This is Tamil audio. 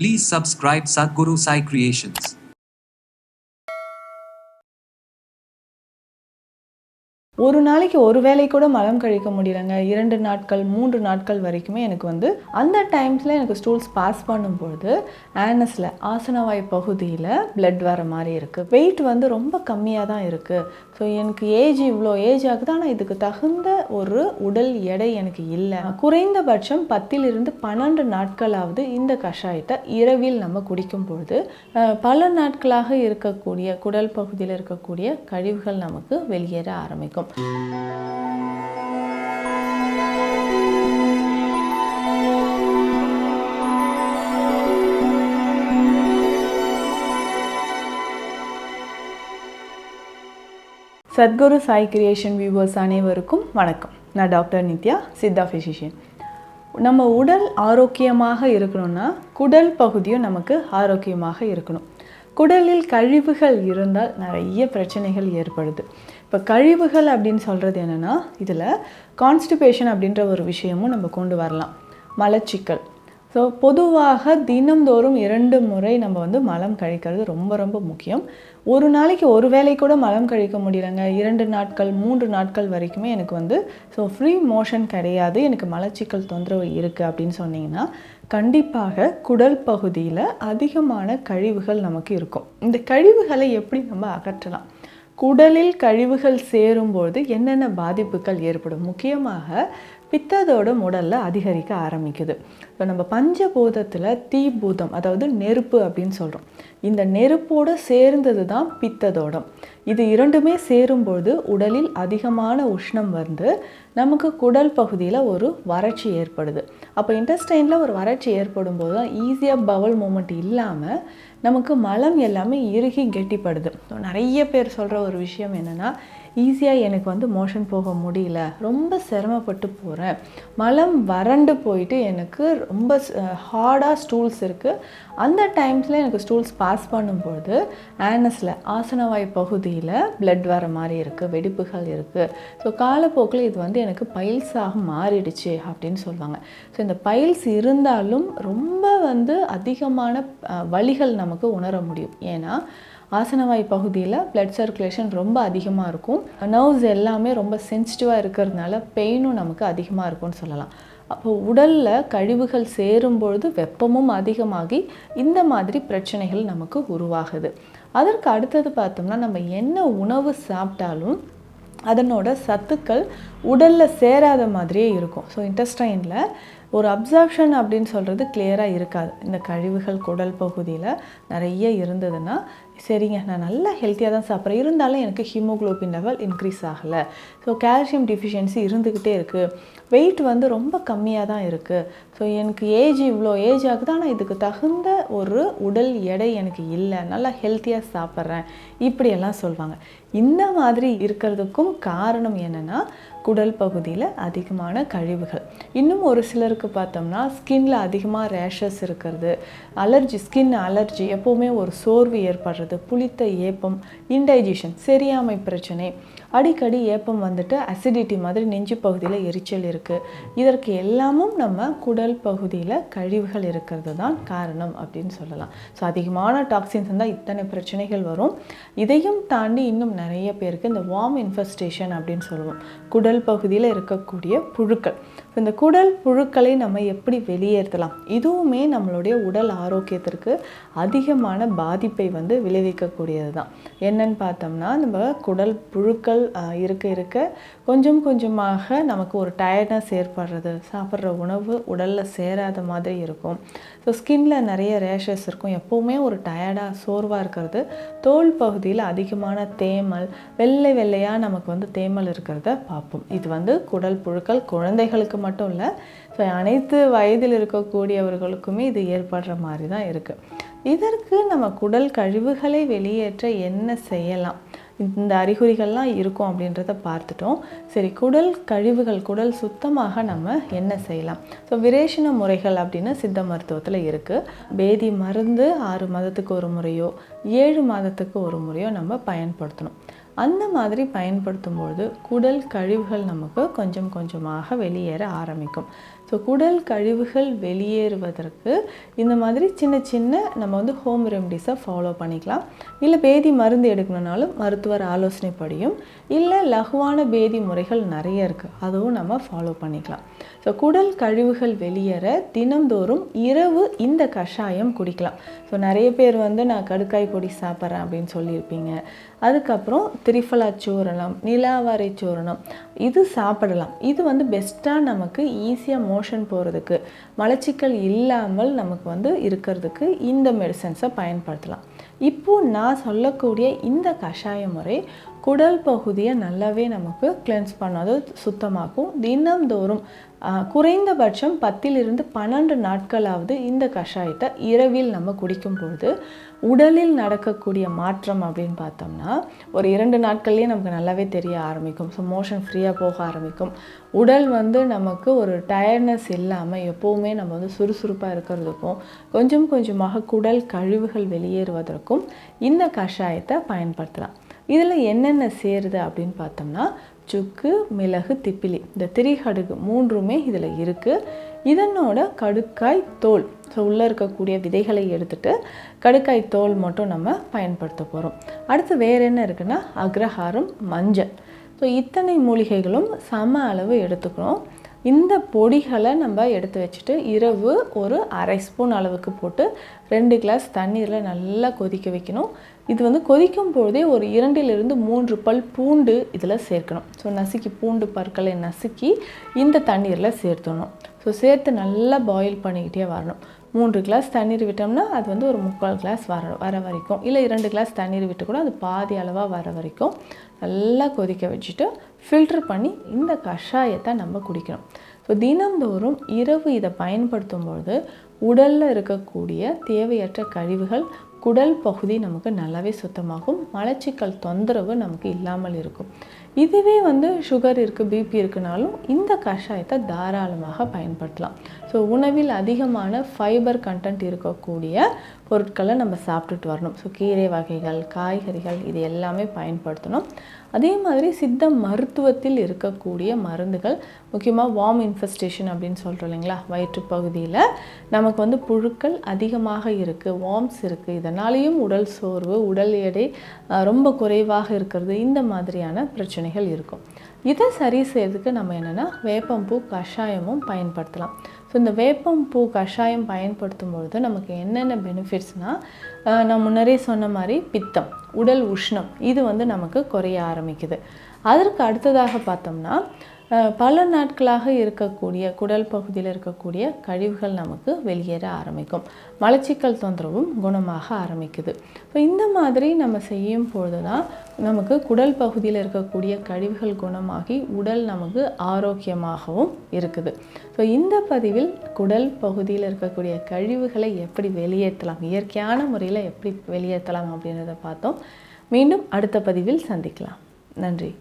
Please subscribe Sadhguru Sai Creations. ஒரு நாளைக்கு ஒரு வேளை கூட மலம் கழிக்க முடியலங்க. 2 நாட்கள் 3 நாட்கள் வரைக்குமே எனக்கு வந்து அந்த டைம்ஸில் எனக்கு ஸ்டூல்ஸ் பாஸ் பண்ணும்பொழுது ஆனஸில் ஆசனவாய் பகுதியில் பிளட் வர மாதிரி இருக்குது. வெயிட் வந்து ரொம்ப கம்மியாக தான் இருக்குது. ஸோ எனக்கு இவ்வளோ ஏஜ் ஆகுது, ஆனால் இதுக்கு தகுந்த ஒரு உடல் எடை எனக்கு இல்லை. குறைந்தபட்சம் 10 to 12 நாட்களாவது இந்த கஷாயத்தை இரவில் நம்ம குடிக்கும் பொழுது பல நாட்களாக இருக்கக்கூடிய குடல் பகுதியில் இருக்கக்கூடிய கழிவுகள் நமக்கு வெளியேற ஆரம்பிக்கும். சத்குரு சாய் கிரியேஷன் வியூவர்ஸ் அனைவருக்கும் வணக்கம். நான் டாக்டர் நித்யா, சித்தா ஃபிசிஷியன். நம்ம உடல் ஆரோக்கியமாக இருக்கணும்னா குடல் பகுதியும் நமக்கு ஆரோக்கியமாக இருக்கணும். குடலில் கழிவுகள் இருந்தால் நிறைய பிரச்சனைகள் ஏற்படுது. இப்போ கழிவுகள் அப்படின்னு சொல்கிறது என்னென்னா, இதில் கான்ஸ்டிபேஷன் அப்படின்ற ஒரு விஷயமும் நம்ம கொண்டு வரலாம். மலச்சிக்கல். ஸோ பொதுவாக தினந்தோறும் 2 முறை நம்ம வந்து மலம் கழிக்கிறது ரொம்ப ரொம்ப முக்கியம். ஒரு நாளைக்கு ஒரு வேளை கூட மலம் கழிக்க முடியலங்க. 2 நாட்கள் 3 நாட்கள் வரைக்குமே எனக்கு வந்து ஃப்ரீ மோஷன் கிடையாது, எனக்கு மலச்சிக்கல் தொந்தரவு இருக்குது அப்படின்னு சொன்னிங்கன்னா கண்டிப்பாக குடல் பகுதியில் அதிகமான கழிவுகள் நமக்கு இருக்கும். இந்த கழிவுகளை எப்படி நம்ம அகற்றலாம்? குடலில் கழிவுகள் சேரும்போது என்னென்ன பாதிப்புகள் ஏற்படும்? முக்கியமாக பித்தத்தோட உடலில் அதிகரிக்க ஆரம்பிக்குது. இப்போ நம்ம பஞ்சபூதத்தில் தீபூதம், அதாவது நெருப்பு அப்படின்னு சொல்கிறோம். இந்த நெருப்போடு சேர்ந்தது தான் பித்ததோடம். இது இரண்டுமே சேரும்பொழுது உடலில் அதிகமான உஷ்ணம் வந்து நமக்கு குடல் பகுதியில் ஒரு வறட்சி ஏற்படுது. அப்போ இன்டெஸ்டைனில் ஒரு வறட்சி ஏற்படும் போது தான் ஈஸியாக பவல் மூமெண்ட் இல்லாமல் நமக்கு மலம் எல்லாமே இறுகி கெட்டிப்படுது. நிறைய பேர் சொல்கிற ஒரு விஷயம் என்னென்னா, ஈஸியாக எனக்கு வந்து மோஷன் போக முடியல, ரொம்ப சிரமப்பட்டு போகிறேன், மலம் வறண்டு போயிட்டு எனக்கு ரொம்ப ஹார்டாக ஸ்டூல்ஸ் இருக்குது. அந்த டைம்ஸில் எனக்கு ஸ்டூல்ஸ் பாஸ் பண்ணும்பொழுது ஆனஸில் ஆசனவாய் பகுதியில் பிளட் வர மாதிரி இருக்குது, வெடிப்புகள் இருக்குது. ஸோ காலப்போக்கில் இது வந்து எனக்கு பைல்ஸாக மாறிடுச்சு அப்படின்னு சொல்லுவாங்க. ஸோ இந்த பைல்ஸ் இருந்தாலும் ரொம்ப வந்து அதிகமான வலிகள் நமக்கு உணர முடியும். ஏன்னா ஆசனவாய் பகுதியில் பிளட் சர்க்குலேஷன் ரொம்ப அதிகமாக இருக்கும். நர்வ்ஸ் எல்லாமே ரொம்ப சென்சிட்டிவாக இருக்கிறதுனால பெயினும் நமக்கு அதிகமாக இருக்கும்னு சொல்லலாம். அப்போ உடலில் கழிவுகள் சேரும்பொழுது வெப்பமும் அதிகமாகி இந்த மாதிரி பிரச்சனைகள் நமக்கு உருவாகுது. அதற்கு அடுத்தது பார்த்தோம்னா, நம்ம என்ன உணவு சாப்பிட்டாலும் அதனோட சத்துக்கள் உடலில் சேராத மாதிரியே இருக்கும். ஸோ இன்டெஸ்டைனில் ஒரு அப்சார்ப்ஷன் அப்படின்னு சொல்கிறது கிளியராக இருக்காது. இந்த கழிவுகள் குடல் பகுதியில் நிறைய இருந்ததுன்னா, சரிங்க நான் நல்லா ஹெல்த்தியாக தான் சாப்பிட்றேன், இருந்தாலும் எனக்கு ஹீமோக்ளோபின் லெவல் இன்க்ரீஸ் ஆகலை, ஸோ கால்சியம் டிஃபிஷியன்சி இருந்துக்கிட்டே இருக்குது, வெயிட் வந்து ரொம்ப கம்மியாக தான் இருக்குது, ஸோ எனக்கு இவ்வளோ ஏஜ் ஆகுது, ஆனால் இதுக்கு தகுந்த ஒரு உடல் எடை எனக்கு இல்லை, நல்லா ஹெல்த்தியாக சாப்பிட்றேன், இப்படியெல்லாம் சொல்லுவாங்க. இந்த மாதிரி இருக்கிறதுக்கும் காரணம் என்னென்னா, குடல் பகுதியில் அதிகமான கழிவுகள். இன்னும் ஒரு சிலருக்கு பார்த்தோம்னா ஸ்கின்ல அதிகமாக ரேஷஸ் இருக்கிறது, அலர்ஜி, ஸ்கின் அலர்ஜி, எப்போவுமே ஒரு சோர்வு ஏற்படுறது, புளித்த ஏப்பம், இன்டைஜஷன், செரியாமை பிரச்சனை, அடிக்கடி ஏப்பம் வந்துட்டு அசிடிட்டி மாதிரி நெஞ்சு பகுதியில் எரிச்சல் இருக்குது. இதற்கு எல்லாமும் நம்ம குடல் பகுதியில் கழிவுகள் இருக்கிறது தான் காரணம் அப்படின்னு சொல்லலாம். ஸோ அதிகமான டாக்ஸின்ஸ் இருந்தால் இத்தனை பிரச்சனைகள் வரும். இதையும் தாண்டி இன்னும் நிறைய பேருக்கு இந்த வார்ம் இன்ஃபெஸ்டேஷன் அப்படின்னு சொல்லுவோம். குடல் பகுதியில் இருக்கக்கூடிய புழுக்கள். இந்த குடல் புழுக்களை நம்ம எப்படி வெளியேற்றலாம்? இதுவுமே நம்மளுடைய உடல் ஆரோக்கியத்திற்கு அதிகமான பாதிப்பை வந்து விளைவிக்கக்கூடியது தான். என்னன்னு பார்த்தோம்னா, நம்ம குடல் புழுக்கள் இருக்க கொஞ்சம் கொஞ்சமாக நமக்கு ஒரு டயர்ட்னஸ் ஏற்படுறது, சாப்பிட்ற உணவு உடலில் சேராத மாதிரி இருக்கும். ஸோ ஸ்கின்ல நிறைய ரேஷஸ் இருக்கும், எப்போவுமே ஒரு டயர்டாக சோர்வாக இருக்கிறது, தோல் பகுதியில் அதிகமான தேமல், வெள்ளையாக நமக்கு வந்து தேமல் இருக்கிறத பார்ப்போம். இது வந்து குடல் புழுக்கள் குழந்தைகளுக்கு மட்டும் இல்லை, ஸோ அனைத்து வயதில் இருக்கக்கூடியவர்களுக்குமே இது ஏற்படுற மாதிரி தான் இருக்குது. இதற்கு நம்ம குடல் கழிவுகளை வெளியேற்ற என்ன செய்யலாம்? இந்த அறிகுறிகள்லாம் இருக்கும் அப்படின்றத பார்த்துட்டோம். சரி, குடல் கழிவுகள், குடல் சுத்தமாக நம்ம என்ன செய்யலாம்? ஸோ விரேஷன முறைகள் அப்படின்னு சித்த மருத்துவத்தில் இருக்குது. பேதி மருந்து 6 மாதத்துக்கு ஒரு முறையோ 7 மாதத்துக்கு ஒரு முறையோ நம்ம பயன்படுத்தணும். அந்த மாதிரி பயன்படுத்தும்பொழுது குடல் கழிவுகள் நமக்கு கொஞ்சம் கொஞ்சமாக வெளியேற ஆரம்பிக்கும். ஸோ குடல் கழிவுகள் வெளியேறுவதற்கு இந்த மாதிரி சின்ன சின்ன நம்ம வந்து ஹோம் ரெமடிஸை ஃபாலோ பண்ணிக்கலாம். இல்லை பேதி மருந்து எடுக்கணுன்னாலும் மருத்துவர் ஆலோசனைப்படியும், இல்லை லகுவான பேதி முறைகள் நிறைய இருக்குது, அதுவும் நம்ம ஃபாலோ பண்ணிக்கலாம். ஸோ குடல் கழிவுகள் வெளியேற தினந்தோறும் இரவு இந்த கஷாயம் குடிக்கலாம். ஸோ நிறைய பேர் வந்து நான் கடுக்காய் பொடி சாப்பிட்றேன் அப்படின்னு சொல்லியிருப்பீங்க. அதுக்கப்புறம் திரிஃபலா சூரணம், நிலாவாரை சூரணம் இது சாப்பிடலாம். இது வந்து பெஸ்ட்டாக நமக்கு ஈஸியாக மோஷன் போகிறதுக்கு, மலச்சிக்கல் இல்லாமல் நமக்கு வந்து இருக்கிறதுக்கு இந்த மெடிசன்ஸை பயன்படுத்தலாம். இப்போது நான் சொல்லக்கூடிய இந்த கஷாய முறை குடல் பகுதியை நல்லாவே நமக்கு கிளென்ஸ் பண்ணாது, சுத்தமாக்கும். தினம்தோறும் குறைந்தபட்சம் 10 to 12 நாட்களாவது இந்த கஷாயத்தை இரவில் நம்ம குடிக்கும் பொழுது உடலில் நடக்கக்கூடிய மாற்றம் அப்படின்னு பார்த்தோம்னா ஒரு 2 நாட்கள்லேயே நமக்கு நல்லாவே தெரிய ஆரம்பிக்கும். ஸோ மோஷன் ஃப்ரீயாக போக ஆரம்பிக்கும். உடல் வந்து நமக்கு ஒரு டயர்ட்னஸ் இல்லாமல் எப்போவுமே நம்ம வந்து சுறுசுறுப்பாக இருக்கிறதுக்கும், கொஞ்சம் கொஞ்சமாக குடல் கழிவுகள் வெளியேறுவதற்கும் இந்த கஷாயத்தை பயன்படுத்தலாம். இதில் என்னென்ன சேருது அப்படின்னு பார்த்தோம்னா சுக்கு, மிளகு, திப்பிலி, இந்த திரிகடுகு 3மே இதில் இருக்குது. இதனோட கடுக்காய் தோல், ஸோ உள்ளே இருக்கக்கூடிய விதைகளை எடுத்துகிட்டு கடுக்காய் தோல் மட்டும் நம்ம பயன்படுத்த போகிறோம். அடுத்து வேறு என்ன இருக்குன்னா அக்ரஹாரம், மஞ்சள். ஸோ இத்தனை மூலிகைகளும் சம அளவு எடுத்துக்கணும். இந்த பொடிகளை நம்ம எடுத்து வச்சுட்டு இரவு ஒரு 1/2 ஸ்பூன் அளவுக்கு போட்டு 2 கிளாஸ் தண்ணீரில் நல்லா கொதிக்க வைக்கணும். இது வந்து கொதிக்கும் பொழுதே ஒரு 2 to 3 பல் பூண்டு இதில் சேர்க்கணும். ஸோ நசுக்கி பூண்டு பற்களை நசுக்கி இந்த தண்ணீரில் சேர்த்துடணும். ஸோ சேர்த்து நல்லா பாயில் பண்ணிக்கிட்டே வரணும். 3 கிளாஸ் தண்ணீர் விட்டோம்னா அது வந்து ஒரு 3/4 கிளாஸ் வர வரைக்கும், இல்லை 2 கிளாஸ் தண்ணீர் விட்டு கூட அது பாதி அளவாக வர வரைக்கும் நல்லா கொதிக்க வச்சுட்டு ஃபில்டர் பண்ணி இந்த கஷாயத்தை நம்ம குடிக்கணும். ஸோ தினந்தோறும் இரவு இதை பயன்படுத்தும் பொழுது உடலில் இருக்கக்கூடிய தேவையற்ற கழிவுகள், குடல் பகுதி நமக்கு நல்லாவே சுத்தமாகும். மலச்சிக்கல் தொந்தரவு நமக்கு இல்லாமல் இருக்கும். இதுவே வந்து சுகர் இருக்குது, பிபி இருக்குனாலும் இந்த கஷாயத்தை தாராளமாக பயன்படுத்தலாம். ஸோ உணவில் அதிகமான ஃபைபர் கண்டென்ட் இருக்கக்கூடிய பொருட்களை நம்ம சாப்பிட்டுட்டு வரணும். ஸோ கீரை வகைகள், காய்கறிகள் இது எல்லாமே பயன்படுத்தணும். அதே மாதிரி சித்த மருத்துவத்தில் இருக்கக்கூடிய மருந்துகள், முக்கியமாக வார்ம் இன்ஃபெஸ்டேஷன் அப்படின்னு சொல்கிறோம் இல்லைங்களா, வயிற்றுப்பகுதியில் நமக்கு வந்து புழுக்கள் அதிகமாக இருக்குது, வார்ம்ஸ் இருக்குது, இதனாலேயும் உடல் சோர்வு, உடல் எடை ரொம்ப குறைவாக இருக்கிறது, இந்த மாதிரியான பிரச்சனைகள் இருக்கும். இதை சரி செய்யறதுக்கு நம்ம என்னென்னா வேப்பம்பூ கஷாயமும் பயன்படுத்தலாம். ஸோ இந்த வேப்பம்பூ கஷாயம் பயன்படுத்தும் பொழுது நமக்கு என்னென்ன பெனிஃபிட்ஸ்னால், நான் முன்னரே சொன்ன மாதிரி பித்தம், உடல் உஷ்ணம் இது வந்து நமக்கு குறைய ஆரம்பிக்குது. அதற்கு அடுத்ததாக பார்த்தோம்னா பல நாட்களாக இருக்கக்கூடிய குடல் பகுதியில் இருக்கக்கூடிய கழிவுகள் நமக்கு வெளியேற ஆரம்பிக்கும். மலச்சிக்கல் தொந்தரவும் குணமாக ஆரம்பிக்குது. ஸோ இந்த மாதிரி நம்ம செய்யும் பொழுது தான் நமக்கு குடல் பகுதியில் இருக்கக்கூடிய கழிவுகள் குணமாகி உடல் நமக்கு ஆரோக்கியமாகவும் இருக்குது. ஸோ இந்த பதிவில் குடல் பகுதியில் இருக்கக்கூடிய கழிவுகளை எப்படி வெளியேற்றலாம், இயற்கையான முறையில் எப்படி வெளியேற்றலாம் அப்படின்றத பார்த்தோம். மீண்டும் அடுத்த பதிவில் சந்திக்கலாம். நன்றி.